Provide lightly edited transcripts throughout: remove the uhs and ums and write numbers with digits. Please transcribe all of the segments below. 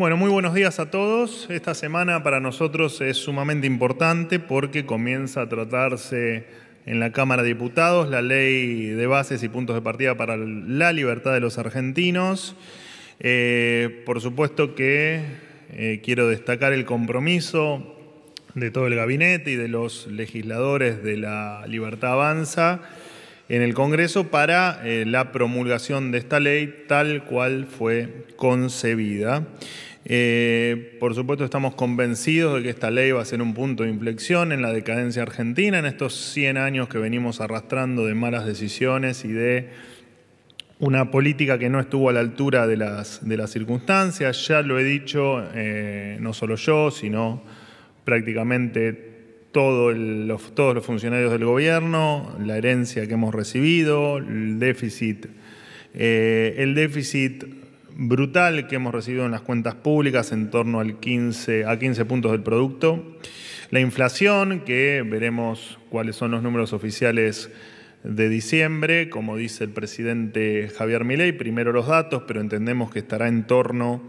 Bueno, muy buenos días a todos. Esta semana para nosotros es sumamente importante porque comienza a tratarse en la Cámara de Diputados la Ley de Bases y Puntos de Partida para la Libertad de los Argentinos. Por supuesto que quiero destacar el compromiso de todo el gabinete y de los legisladores de la Libertad Avanza en el Congreso para la promulgación de esta ley tal cual fue concebida. Por supuesto estamos convencidos de que esta ley va a ser un punto de inflexión en la decadencia argentina, en estos 100 años que venimos arrastrando de malas decisiones y de una política que no estuvo a la altura de las circunstancias. Ya lo he dicho, no solo yo, sino prácticamente todos los funcionarios del gobierno, la herencia que hemos recibido, el déficit brutal que hemos recibido en las cuentas públicas en torno a 15 puntos del producto, la inflación, que veremos cuáles son los números oficiales de diciembre, como dice el presidente Javier Milei, primero los datos, pero entendemos que estará en torno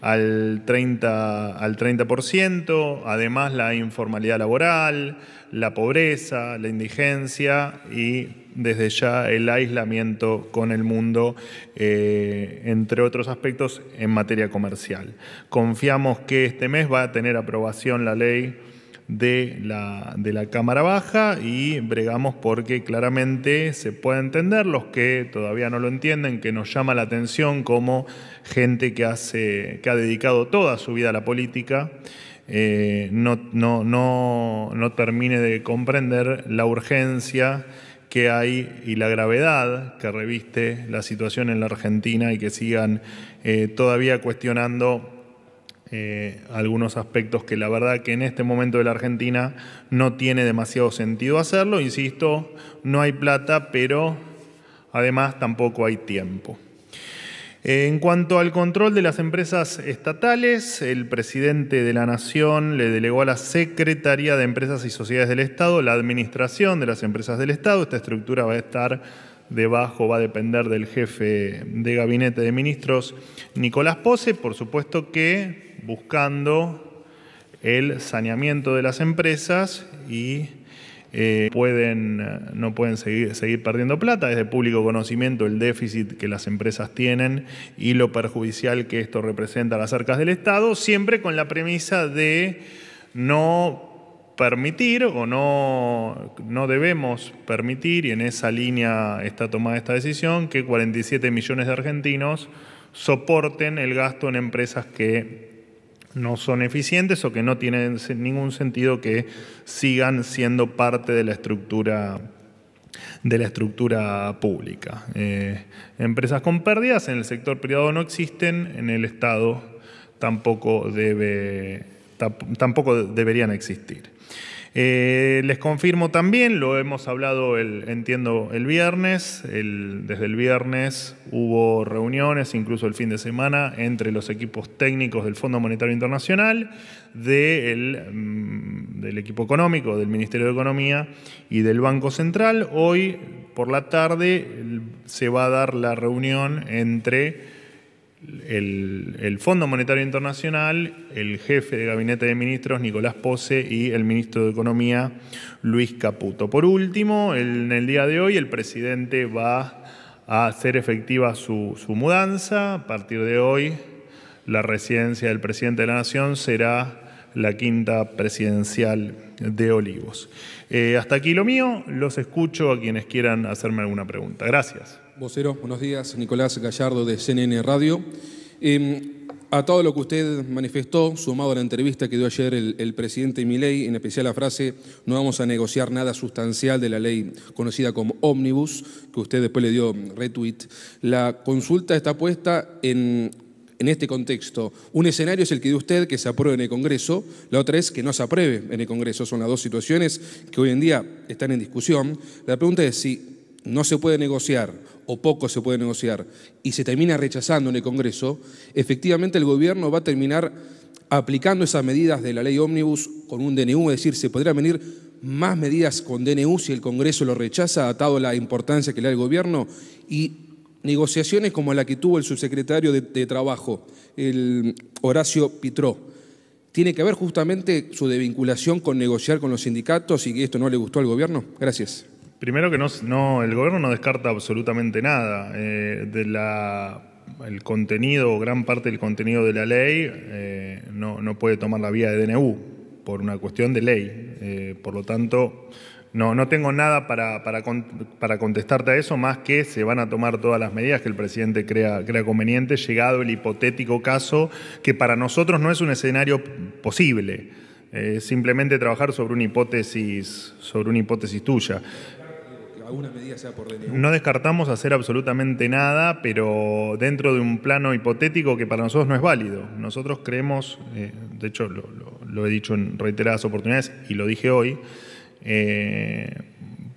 al 30%, además la informalidad laboral, la pobreza, la indigencia y desde ya el aislamiento con el mundo, entre otros aspectos en materia comercial. Confiamos que este mes va a tener aprobación la ley de la Cámara Baja y bregamos porque claramente se puede entender, los que todavía no lo entienden, que nos llama la atención como gente que ha dedicado toda su vida a la política, no termine de comprender la urgencia que hay y la gravedad que reviste la situación en la Argentina y que sigan todavía cuestionando algunos aspectos que la verdad que en este momento de la Argentina no tiene demasiado sentido hacerlo. Insisto, no hay plata, pero además tampoco hay tiempo. En cuanto al control de las empresas estatales, el presidente de la Nación le delegó a la Secretaría de Empresas y Sociedades del Estado la administración de las empresas del Estado. Esta estructura va a depender del jefe de gabinete de ministros, Nicolás Pose, por supuesto que buscando el saneamiento de las empresas y no pueden seguir perdiendo plata. Es de público conocimiento el déficit que las empresas tienen y lo perjudicial que esto representa a las arcas del Estado, siempre con la premisa de no permitir o no debemos permitir, y en esa línea está tomada esta decisión, que 47 millones de argentinos soporten el gasto en empresas que no son eficientes o que no tienen ningún sentido que sigan siendo parte de la estructura pública. Empresas con pérdidas en el sector privado no existen, en el Estado tampoco deberían existir. Les confirmo también, lo hemos hablado entiendo el viernes, desde el viernes hubo reuniones, incluso el fin de semana, entre los equipos técnicos del Fondo Monetario Internacional, del equipo económico, del Ministerio de Economía y del Banco Central. Hoy por la tarde se va a dar la reunión entre el Fondo Monetario Internacional, el jefe de gabinete de ministros, Nicolás Pose, y el ministro de Economía, Luis Caputo. Por último, en el día de hoy, el presidente va a hacer efectiva su mudanza. A partir de hoy, la residencia del presidente de la Nación será la quinta presidencial de Olivos. Hasta aquí lo mío. Los escucho a quienes quieran hacerme alguna pregunta. Gracias. Vocero, buenos días. Nicolás Gallardo de CNN Radio. A todo lo que usted manifestó, sumado a la entrevista que dio ayer el presidente Milei, en especial la frase "no vamos a negociar nada sustancial" de la ley conocida como Ómnibus, que usted después le dio retweet, la consulta está puesta en este contexto. Un escenario es el que dio usted, que se apruebe en el Congreso, la otra es que no se apruebe en el Congreso. Son las dos situaciones que hoy en día están en discusión. La pregunta es si no se puede negociar o poco se puede negociar y se termina rechazando en el Congreso, efectivamente el gobierno va a terminar aplicando esas medidas de la ley Ómnibus con un DNU, es decir, se podrían venir más medidas con DNU si el Congreso lo rechaza, atado a la importancia que le da el gobierno, y negociaciones como la que tuvo el subsecretario de Trabajo, el Horacio Pitró, ¿tiene que ver justamente su desvinculación con negociar con los sindicatos y que esto no le gustó al gobierno? Gracias. Primero que el gobierno no descarta absolutamente nada. El contenido o gran parte del contenido de la ley no puede tomar la vía de DNU por una cuestión de ley. Por lo tanto, no tengo nada para contestarte a eso, más que se van a tomar todas las medidas que el presidente crea conveniente, llegado el hipotético caso, que para nosotros no es un escenario posible. Simplemente trabajar sobre una hipótesis tuya. ¿Alguna medida sea por DNU? No descartamos hacer absolutamente nada, pero dentro de un plano hipotético que para nosotros no es válido. Nosotros creemos, de hecho lo he dicho en reiteradas oportunidades y lo dije hoy,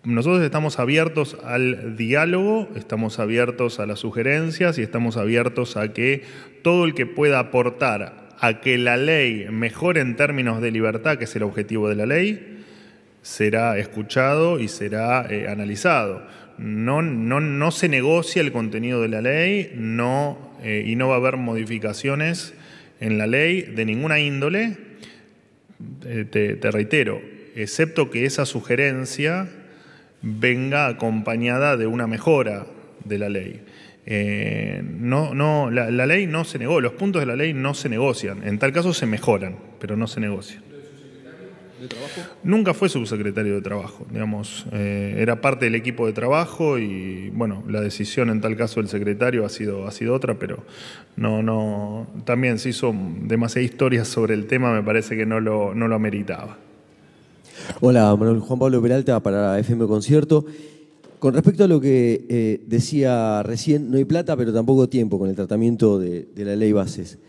nosotros estamos abiertos al diálogo, estamos abiertos a las sugerencias y estamos abiertos a que todo el que pueda aportar a que la ley mejore en términos de libertad, que es el objetivo de la ley, será escuchado y será analizado. No se negocia el contenido de la ley, y no va a haber modificaciones en la ley de ninguna índole, te reitero, excepto que esa sugerencia venga acompañada de una mejora de la ley. La ley no se negó, los puntos de la ley no se negocian, en tal caso se mejoran, pero no se negocian. ¿De trabajo? Nunca fue subsecretario de Trabajo, digamos, era parte del equipo de trabajo y bueno, la decisión en tal caso del secretario ha sido otra, pero también se hizo demasiada historia sobre el tema, me parece que no lo ameritaba. Hola, Manuel. Juan Pablo Peralta para FM Concierto. Con respecto a lo que decía recién, no hay plata, pero tampoco tiempo con el tratamiento de la ley Bases.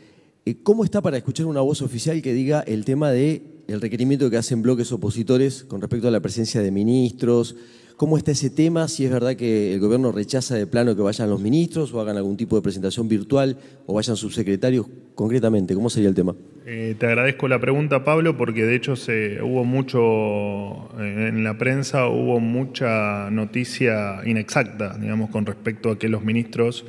¿Cómo está para escuchar una voz oficial que diga el tema del requerimiento que hacen bloques opositores con respecto a la presencia de ministros? ¿Cómo está ese tema? Si es verdad que el gobierno rechaza de plano que vayan los ministros o hagan algún tipo de presentación virtual o vayan subsecretarios. Concretamente, ¿cómo sería el tema? Te agradezco la pregunta, Pablo, porque de hecho hubo mucho, en la prensa hubo mucha noticia inexacta, digamos, con respecto a que los ministros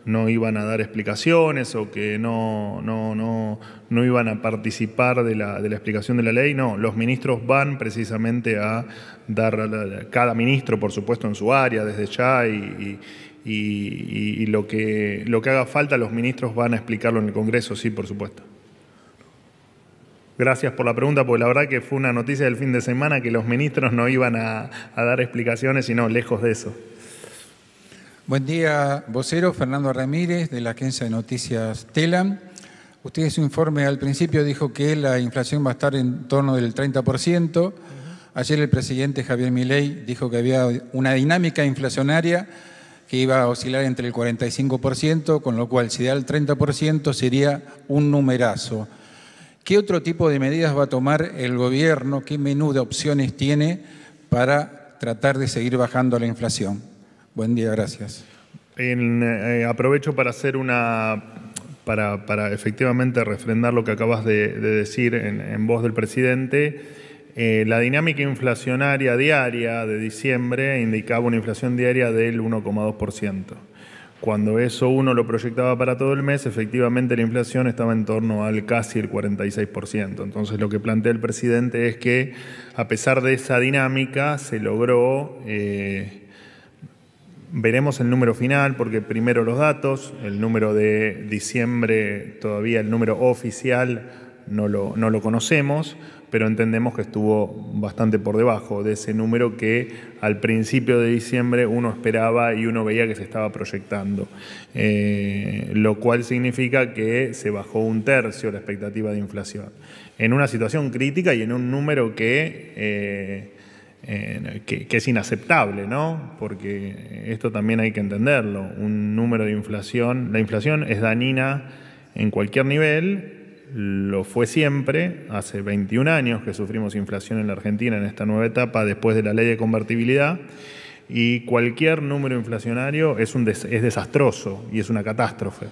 no iban a dar explicaciones o que no iban a participar de la explicación de la ley. No, los ministros van precisamente a dar, cada ministro, por supuesto, en su área desde ya y lo que haga falta, los ministros van a explicarlo en el Congreso, sí, por supuesto. Gracias por la pregunta, porque la verdad que fue una noticia del fin de semana que los ministros no iban a dar explicaciones, sino lejos de eso. Buen día, vocero. Fernando Ramírez, de la agencia de noticias Telam. Usted en su informe al principio dijo que la inflación va a estar en torno del 30%. Ayer el presidente Javier Milei dijo que había una dinámica inflacionaria que iba a oscilar entre el 45%, con lo cual si da el 30% sería un numerazo. ¿Qué otro tipo de medidas va a tomar el gobierno? ¿Qué menú de opciones tiene para tratar de seguir bajando la inflación? Buen día, gracias. Aprovecho para hacer para efectivamente refrendar lo que acabas de decir en voz del presidente. La dinámica inflacionaria diaria de diciembre indicaba una inflación diaria del 1,2%. Cuando eso uno lo proyectaba para todo el mes, efectivamente la inflación estaba en torno al casi el 46%. Entonces lo que plantea el presidente es que a pesar de esa dinámica se logró... Veremos el número final porque primero los datos, el número de diciembre, todavía el número oficial no lo conocemos, pero entendemos que estuvo bastante por debajo de ese número que al principio de diciembre uno esperaba y uno veía que se estaba proyectando, lo cual significa que se bajó 1/3 la expectativa de inflación. En una situación crítica y en un número que es inaceptable, ¿no? Porque esto también hay que entenderlo. Un número de inflación, la inflación es dañina en cualquier nivel, lo fue siempre, hace 21 años que sufrimos inflación en la Argentina en esta nueva etapa después de la ley de convertibilidad, y cualquier número inflacionario es desastroso y es una catástrofe.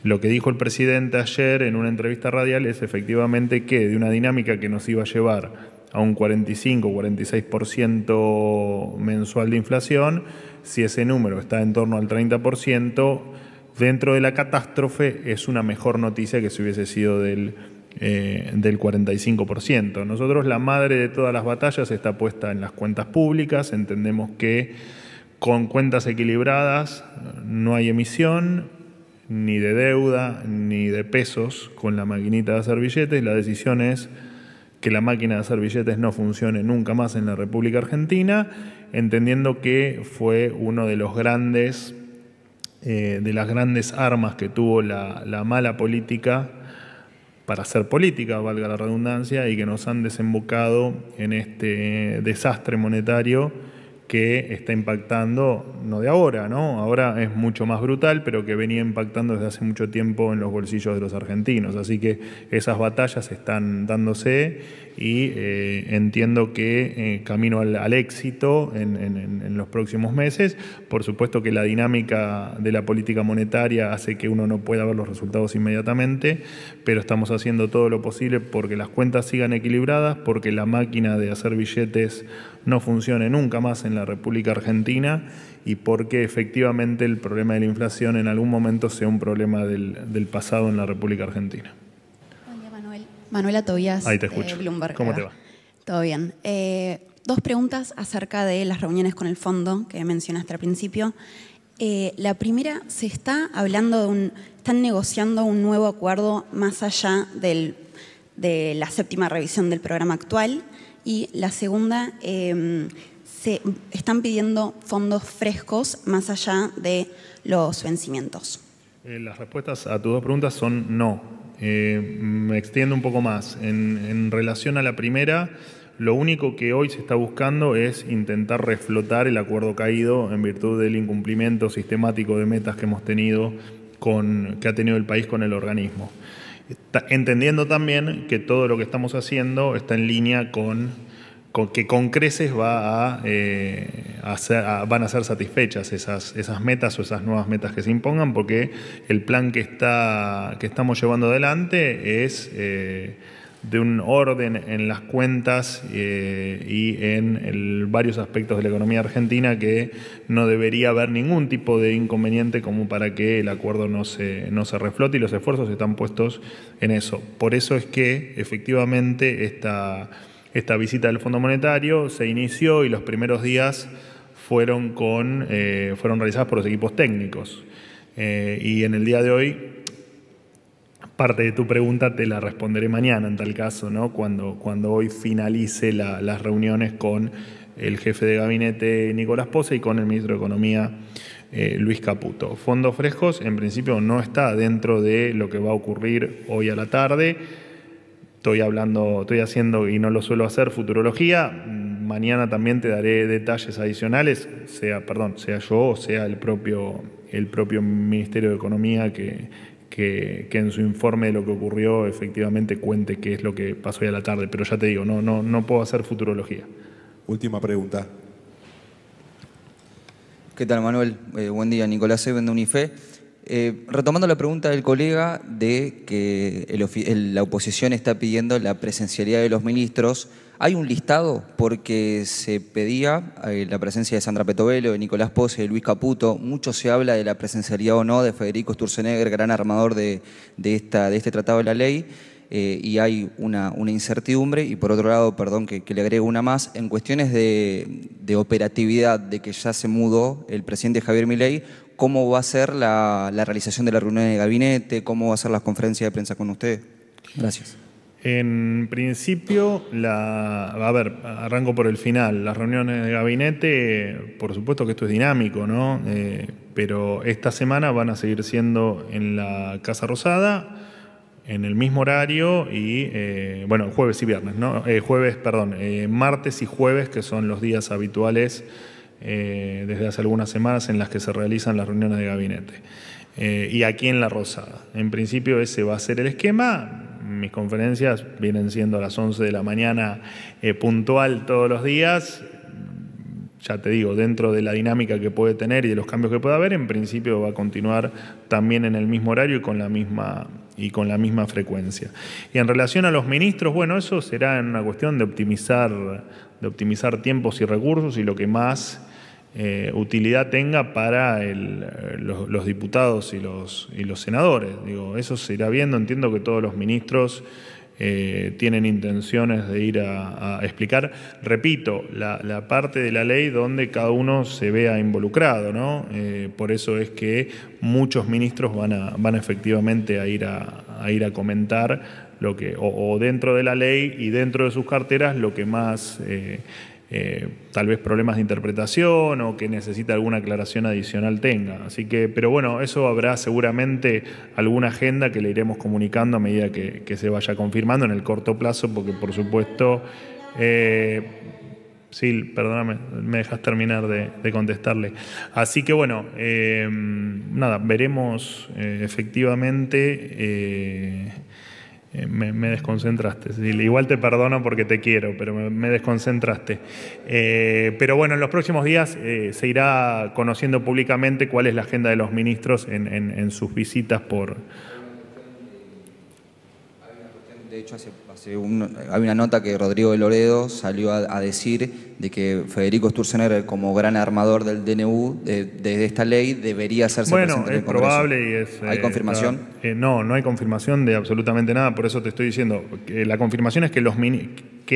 Lo que dijo el presidente ayer en una entrevista radial es efectivamente que de una dinámica que nos iba a llevar a un 45-46% mensual de inflación, si ese número está en torno al 30%, dentro de la catástrofe es una mejor noticia que si hubiese sido del 45%. Nosotros, la madre de todas las batallas está puesta en las cuentas públicas. Entendemos que con cuentas equilibradas no hay emisión ni de deuda ni de pesos con la maquinita de hacer billetes. La decisión es que la máquina de hacer billetes no funcione nunca más en la República Argentina, entendiendo que fue uno de los grandes, de las grandes armas que tuvo la mala política para hacer política, valga la redundancia, y que nos han desembocado en este desastre monetario que está impactando, no de ahora, ¿no? Ahora es mucho más brutal, pero que venía impactando desde hace mucho tiempo en los bolsillos de los argentinos. Así que esas batallas están dándose y entiendo que camino al éxito en los próximos meses. Por supuesto que la dinámica de la política monetaria hace que uno no pueda ver los resultados inmediatamente, pero estamos haciendo todo lo posible porque las cuentas sigan equilibradas, porque la máquina de hacer billetes no funcione nunca más en la República Argentina y porque efectivamente el problema de la inflación en algún momento sea un problema del pasado en la República Argentina. Buen día, Manuel. Manuela Tobías, ahí te escucho. Bloomberg. ¿Cómo te va? Todo bien. Dos preguntas acerca de las reuniones con el fondo que mencionaste al principio. La primera, se está hablando están negociando un nuevo acuerdo más allá de la séptima revisión del programa actual. Y la segunda, se están pidiendo fondos frescos más allá de los vencimientos. Las respuestas a tus dos preguntas son no. Me extiendo un poco más. En relación a la primera, lo único que hoy se está buscando es intentar reflotar el acuerdo caído en virtud del incumplimiento sistemático de metas que hemos tenido que ha tenido el país con el organismo. Entendiendo también que todo lo que estamos haciendo está en línea con que con creces van a ser satisfechas esas metas o esas nuevas metas que se impongan, porque el plan que estamos llevando adelante es de un orden en las cuentas y en varios aspectos de la economía argentina que no debería haber ningún tipo de inconveniente como para que el acuerdo no se reflote, y los esfuerzos están puestos en eso. Por eso es que efectivamente esta visita del Fondo Monetario se inició y los primeros días fueron realizadas por los equipos técnicos. Y en el día de hoy, parte de tu pregunta te la responderé mañana en tal caso, ¿no? Cuando hoy finalice las reuniones con el jefe de gabinete Nicolás Pose y con el ministro de Economía Luis Caputo. Fondos frescos en principio no está dentro de lo que va a ocurrir hoy a la tarde. Estoy haciendo, y no lo suelo hacer, futurología. Mañana también te daré detalles adicionales, sea yo o sea el propio Ministerio de Economía que en su informe de lo que ocurrió efectivamente cuente qué es lo que pasó hoy a la tarde. Pero ya te digo, no puedo hacer futurología. Última pregunta. ¿Qué tal, Manuel? Buen día, Nicolás Eben de Unife. Retomando la pregunta del colega de que la oposición está pidiendo la presencialidad de los ministros, ¿hay un listado? Porque se pedía la presencia de Sandra Petovelo, de Nicolás Pose, de Luis Caputo. Mucho se habla de la presencialidad o no de Federico Sturzenegger, gran armador de este tratado de la ley, y hay una incertidumbre. Y por otro lado, perdón que le agrego una más, en cuestiones de operatividad, de que ya se mudó el presidente Javier Milei, ¿cómo va a ser la realización de la reunión de gabinete? ¿Cómo va a ser las conferencias de prensa con usted? Gracias. En principio, arranco por el final. Las reuniones de gabinete, por supuesto que esto es dinámico, ¿no? Pero esta semana van a seguir siendo en la Casa Rosada, en el mismo horario y, jueves y viernes, ¿no? Martes y jueves, que son los días habituales desde hace algunas semanas en las que se realizan las reuniones de gabinete. Y aquí en La Rosada. En principio ese va a ser el esquema. Mis conferencias vienen siendo a las 11 de la mañana puntual todos los días. Ya te digo, dentro de la dinámica que puede tener y de los cambios que pueda haber, en principio va a continuar también en el mismo horario y con la misma con la misma frecuencia. Y en relación a los ministros, bueno, eso será una cuestión de optimizar tiempos y recursos y lo que más utilidad tenga para los diputados y los senadores. Digo, eso se irá viendo. Entiendo que todos los ministros tienen intenciones de ir a explicar, repito, la parte de la ley donde cada uno se vea involucrado, ¿no? Por eso es que muchos ministros van efectivamente a ir a comentar lo que, o dentro de la ley y dentro de sus carteras, lo que más tal vez problemas de interpretación o que necesita alguna aclaración adicional tenga. Así que, pero bueno, eso habrá seguramente alguna agenda que le iremos comunicando a medida que se vaya confirmando en el corto plazo, porque por supuesto, sí, perdóname, me dejas terminar de contestarle. Así que bueno, nada, veremos efectivamente. Me desconcentraste. Igual te perdono porque te quiero, pero me desconcentraste. Pero bueno, en los próximos días se irá conociendo públicamente cuál es la agenda de los ministros en sus visitas por... De hecho, hay una nota que Rodrigo de Loredo salió a decir de que Federico Sturzenegger, como gran armador del DNU, de esta ley, debería hacerse presente en el Congreso. Probable y es... ¿Hay confirmación? No hay confirmación de absolutamente nada, por eso te estoy diciendo que la confirmación es que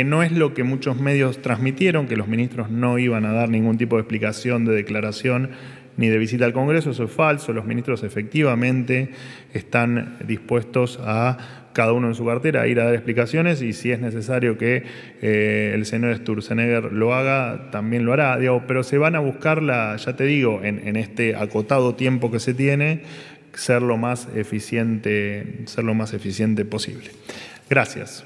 no es lo que muchos medios transmitieron, que los ministros no iban a dar ningún tipo de explicación, de declaración, ni de visita al Congreso. Eso es falso. Los ministros efectivamente están dispuestos a, cada uno en su cartera, a ir a dar explicaciones, y si es necesario que el senador Sturzenegger lo haga, también lo hará. Digo, pero se van a buscar, ya te digo, en este acotado tiempo que se tiene, ser lo más eficiente posible. Gracias.